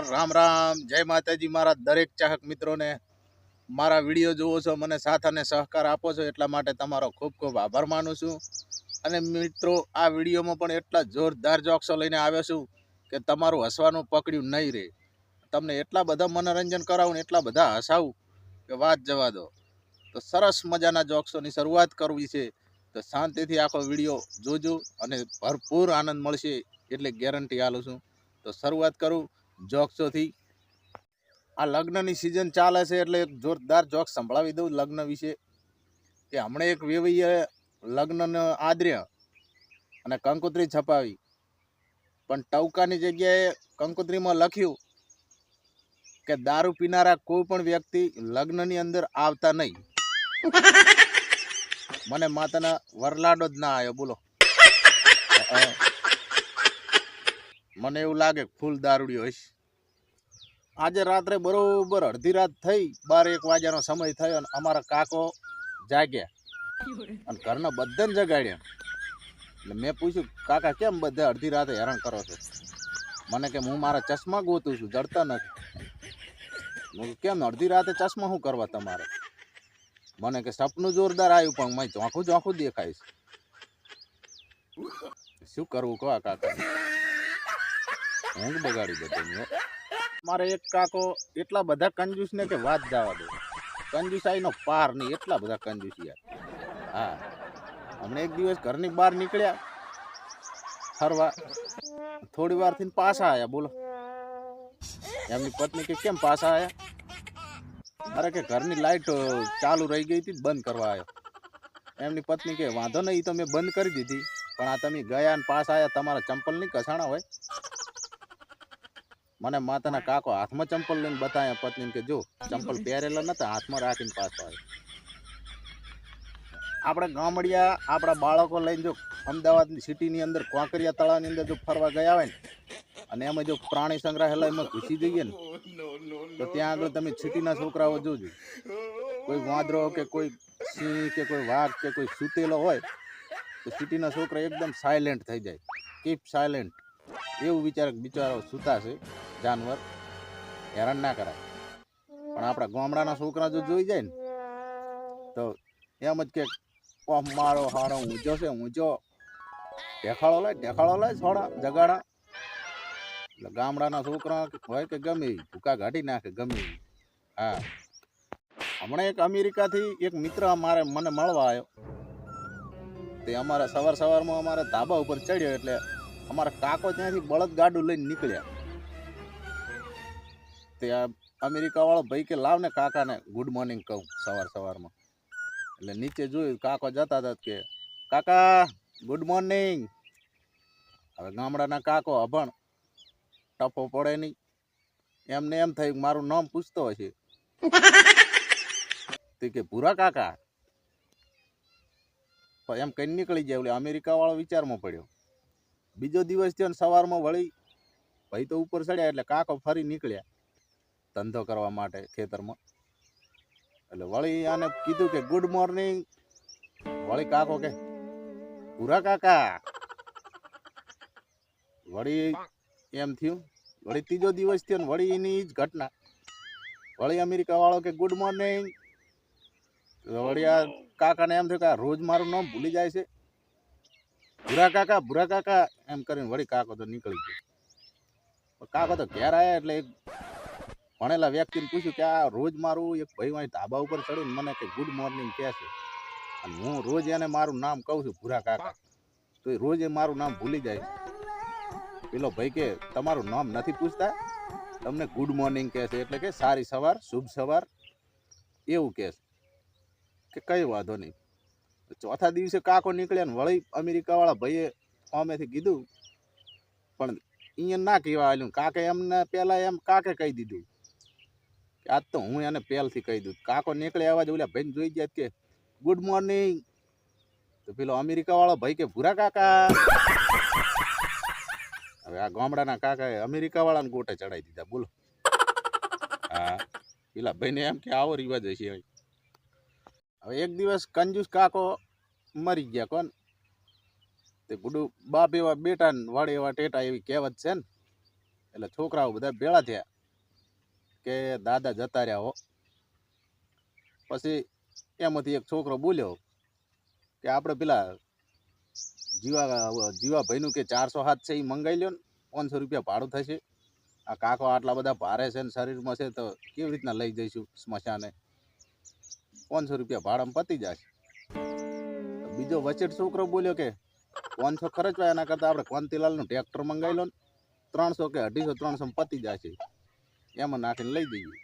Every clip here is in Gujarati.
રામ રામ, જય માતાજી મારા દરેક ચાહક મિત્રોને. મારા વિડીયો જોવો છો, મને સાથ અને સહકાર આપો છો, એટલા માટે તમારો ખૂબ ખૂબ આભાર માનું છું. અને મિત્રો, આ વિડીયોમાં પણ એટલા જોરદાર જોક્સો લઈને આવ્યો છું કે તમારું હસવાનું પકડ્યું નહીં રહે. તમને એટલા બધા મનોરંજન કરાવું ને એટલા બધા હસાવું કે વાત જવા દો. તો સરસ મજાના જોક્સોની શરૂઆત કરવી છે તો શાંતિથી આખો વિડીયો જોજો અને ભરપૂર આનંદ મળશે એટલે ગેરંટી આલું છું. તો શરૂઆત કરું જોક્સોથી. આ લગ્નની સિઝન ચાલે છે એટલે એક જોરદાર જોક સંભળાવી દઉં લગ્ન વિશે. કે હમણાં એક વેવીએ લગ્નનો આદર્ય અને કંકોત્રી છપાવી, પણ ટવકાની જગ્યાએ કંકોત્રીમાં લખ્યું કે દારૂ પીનારા કોઈ પણ વ્યક્તિ લગ્નની અંદર આવતા નહીં. મને માતાના વરલાડો જ ના આવ્યો, બોલો. મને એવું લાગે ફૂલ દારૂડિયો હશે. આજે રાત્રે બરોબર અડધી રાત થઈ, 12-1 વાગ્યાનો સમય થયો અને અમારા કાકો જાગ્યા અને ઘરના બધાને જગાડ્યા. એટલે મેં પૂછ્યું, કાકા કેમ બધા અડધી રાતે હેરાન કરો છો? મને કે હું મારા ચશ્મા ગોતું છું, જડતા નથી. હું કેમ અડધી રાતે ચશ્મા શું કરવા તમારે? મને કે સપનું જોરદાર આવ્યું પણ મેં ઝોંખું દેખાય છે. શું કરવું કહો કાકા? ઊંઘ બગાડી બધું. મારે એક કાકો એટલા બધા કંજૂસ ને કે વાત જવા દો. કંજૂસાઈનો પાર નહીં, એટલા બધા કંજૂસિયા. હા, હમણાં એક દિવસ ઘરની બહાર નીકળ્યા ફરવા, થોડી વાર થી પાછા આવ્યા. બોલો, એમની પત્ની કે કેમ પાછા આવ્યા? અરે કે ઘરની લાઈટ ચાલુ રહી ગઈ હતી, બંધ કરવા આવ્યો. એમની પત્ની કે વાંધો નહીં, તો મેં બંધ કરી દીધી, પણ આ તમે ગયા ને પાછા આવ્યા, તમારા ચંપલ નહીં કસાણા હોય? મને માતાના કાકો હાથમાં ચંપલ લઈને બતાવ્યા પત્નીને કે જો ચંપલ પહેરેલા નતા, હાથમાં રાખીને પાછો આવ્યો. આપણે ગામડિયા આપણા બાળકો લઈને જો અમદાવાદની સિટીની અંદર કોંકરિયા તળાવની અંદર જો ફરવા ગયા હોય ને, અને એમાં જો પ્રાણી સંગ્રહાલયમાં ઘૂસી જઈએ ને, તો ત્યાં આગળ તમે સિટીના છોકરાઓ જોજો, કોઈ વાંદરો કે કોઈ સિંહ કે કોઈ વાઘ કે કોઈ સૂતેલો હોય તો સિટીના છોકરા એકદમ સાયલેન્ટ થઈ જાય, કીપ સાયલેન્ટ. એવું બિચારો સૂતા છે જાનવર, હેરાન ના કરાય. પણ આપણા ગામડાના છોકરા જો જોઈ જાય ને તો એમ જ કે મારો હારો ઊંચો છે, ઊંચો ઢેખાળો લાય થોડા જગાડા. એટલે ગામડાના છોકરા હોય કે ગમે ભૂકા કાઢી નાખે ગમે. હા, હમણાં એક અમેરિકાથી એક મિત્ર મને મળવા આવ્યો. તે અમારા સવારમાં અમારા ધાબા ઉપર ચડ્યો એટલે અમારા કાકો ત્યાંથી બળદ ગાડું લઈને નીકળ્યા. તે અમેરિકા વાળો ભાઈ કે લાવ ને કાકાને ગુડ મોર્નિંગ કહું સવારમાં. એટલે નીચે જોયું કાકો જતા હતા કે કાકા ગુડ મોર્નિંગ. હવે ગામડાના કાકો અભણ, ટપો પડે નહીં, એમને એમ થયું મારું નામ પૂછતો હશે. તે કે ભૂરા કાકા એમ કઈ નીકળી જાય. એટલે અમેરિકા વાળો વિચારમાં પડ્યો. બીજો દિવસ થયો ને સવારમાં વળી ભાઈ તો ઉપર ચડ્યા એટલે કાકો ફરી નીકળ્યા ધંધો કરવા માટે ખેતરમાં. એટલે વળી આને કીધું કે ગુડ મોર્નિંગ. વળી કાકો કે ભૂરા કાકા. વળી એમ થયું. વળી ત્રીજો દિવસ થયો ને વળી એની જ ઘટના. વળી અમેરિકા વાળો કે ગુડ મોર્નિંગ. વળી આ કાકાને એમ થયું કે રોજ મારું નામ ભૂલી જાય છે, ભૂરા કાકા એમ કરીને વળી કાકો તો નીકળી ગયો. કાકો તો ઘેર આવ્યા એટલે એક ભણેલા વ્યક્તિને પૂછ્યું કે આ રોજ મારું એક ભાઈ ધાબા ઉપર ચડીને મને કે ગુડ મોર્નિંગ કહે છે, અને હું રોજ એને મારું નામ કહું છું ભૂરા કાકા, તો એ રોજ મારું નામ ભૂલી જાય. પેલો ભાઈ કે તમારું નામ નથી પૂછતા, તમને ગુડ મોર્નિંગ કહે છે, એટલે કે સારી સવાર, શુભ સવાર એવું કહે છે. કે કઈ વાંધો નહીં. ચોથા દિવસે કાકો નીકળ્યા ને વળી અમેરિકા વાળા ભાઈએ સામેથી કીધું, પણ અહીંયા ના કહેવા આવ્યું. કાકે એમને પેલા એમ કાકે કહી દીધું કે આજ તો હું એને પહેલથી કહી દઉં. કાકો નીકળે અવાજ ઓલા ભાઈને જોઈ ગયા કે ગુડ મોર્નિંગ. તો પેલો અમેરિકા વાળો ભાઈ કે ભૂરા કાકા. હવે આ ગામડાના કાકાએ અમેરિકા વાળાને ગોટે ચડાવી દીધા. બોલો. હા, પેલા ભાઈને એમ કે આવો રિવાજ હશે. હવે એક દિવસ કંજૂસ કાકો મરી ગયા. કોણ તે બાપ એવા બેટા ને વડ એવા ટેટા એવી કહેવત છે ને. એટલે છોકરાઓ બધા ભેળા થયા કે દાદા જતા રહ્યા હો. પછી એમાંથી એક છોકરો બોલ્યો કે આપણે પેલા જીવાભાઈનું કે 407 છે એ મંગાવી લ્યો ને, 500 રૂપિયા ભાડું થશે. આ કાકો આટલા બધા ભારે છે ને શરીરમાં છે તો કેવી રીતના લઈ જઈશું સ્મશાને, 500 રૂપિયા ભાડામાં પતી જશે. બીજો વચેટ છોકરો બોલ્યો કે 500 ખર્ચવા એના કરતાં આપણે કોંતીલાલનું ટ્રેક્ટર મંગાવી લો ને, 300 કે 250 300 પતી જશે, એમાં નાખીને લઈ જઈએ.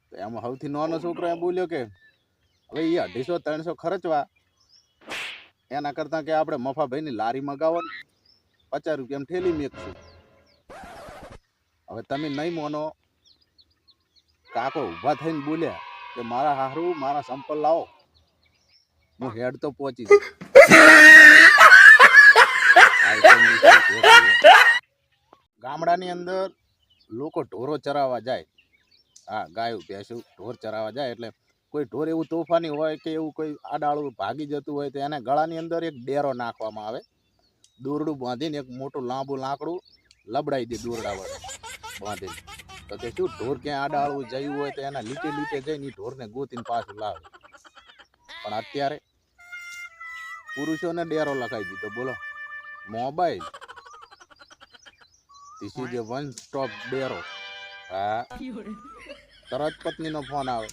તો એમાં સૌથી નાનો છોકરો એમ બોલ્યો કે હવે એ 250 300 ખર્ચવા એના કરતાં કે આપણે મફાભાઈની લારી મગાવો ને, 50 રૂપિયામાં ઠેલી મેકશું. હવે તમે નહીં માનો, કાકો ઊભા થઈને બોલ્યા કે મારા હારું મારા સંપલ લાવો, હું હેડ તો પહોંચી જઈશ. ગામડાની અંદર લોકો ઢોરો ચરાવવા જાય, હા ગાયું ભેંસું ઢોર ચરાવવા જાય એટલે કોઈ ઢોર એવું તોફાની હોય કે એવું કોઈ આડાળું ભાગી જતું હોય તો એને ગળાની અંદર એક ડેરો નાખવામાં આવે, દોરડું બાંધીને એક મોટું લાંબુ લાકડું લબડાઈ દે દોરડા વડે બાંધીને. તો તે શું ઢોર ક્યાં આડાળું જયું હોય તો એના લીટે લીટે જઈને એ ઢોરને ગોતીને પાછું લાવે. પણ અત્યારે પુરુષોને ડેરો લખાઈ દીધો. બોલો, mobile this is a one stop ડેરો. હા, તરત પત્નીનો ફોન આવે,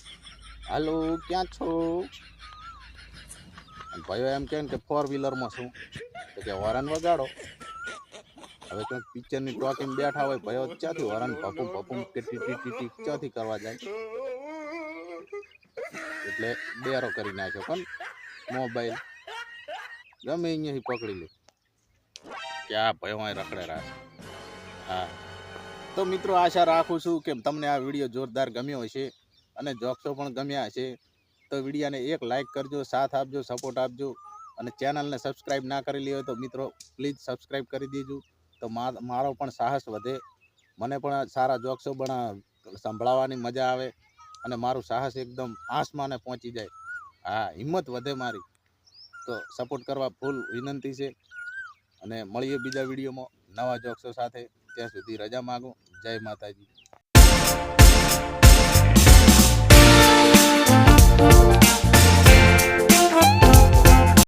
હાલો ક્યાં છો? ભાઈઓ એમ કહે કે 4 વ્હીલરમાં છું, તો કે હોરન વગાડો. હવે કંઈક પિક્ચરની ટોકીમાં બેઠા હોય, ભાઈઓ ક્યાંથી હોરન ભપું ભપું ટીટી ટીટી ક્યાંથી કરવા જાય? એટલે ડેરો કરી નાખ્યો. પણ મોબાઈલ ગમે અહીંયાથી પકડી લે કે આ ભાઈઓ અહીં રખડે રાખે. હા, તો મિત્રો આશા રાખું છું કે તમને આ વિડીયો જોરદાર ગમ્યો હશે અને જોક્સો પણ ગમ્યા હશે. તો વિડીયાને એક લાઈક કરજો, સાથ આપજો, સપોર્ટ આપજો. અને ચેનલને સબસ્ક્રાઈબ ના કરેલી હોય તો મિત્રો પ્લીઝ સબસ્ક્રાઈબ કરી દેજો. તો મારો પણ સાહસ વધે, મને પણ સારા જોક્સો સંભળાવવાની મજા આવે અને મારું સાહસ એકદમ આસમાને પહોંચી જાય. હા, હિંમત વધે મારી. તો સપોર્ટ કરવા ફૂલ વિનંતી છે. અને મળીએ બીજા વિડીયોમાં નવા જોક્સો સાથે. ત્યાં સુધી રજા માગું. જય માતાજી.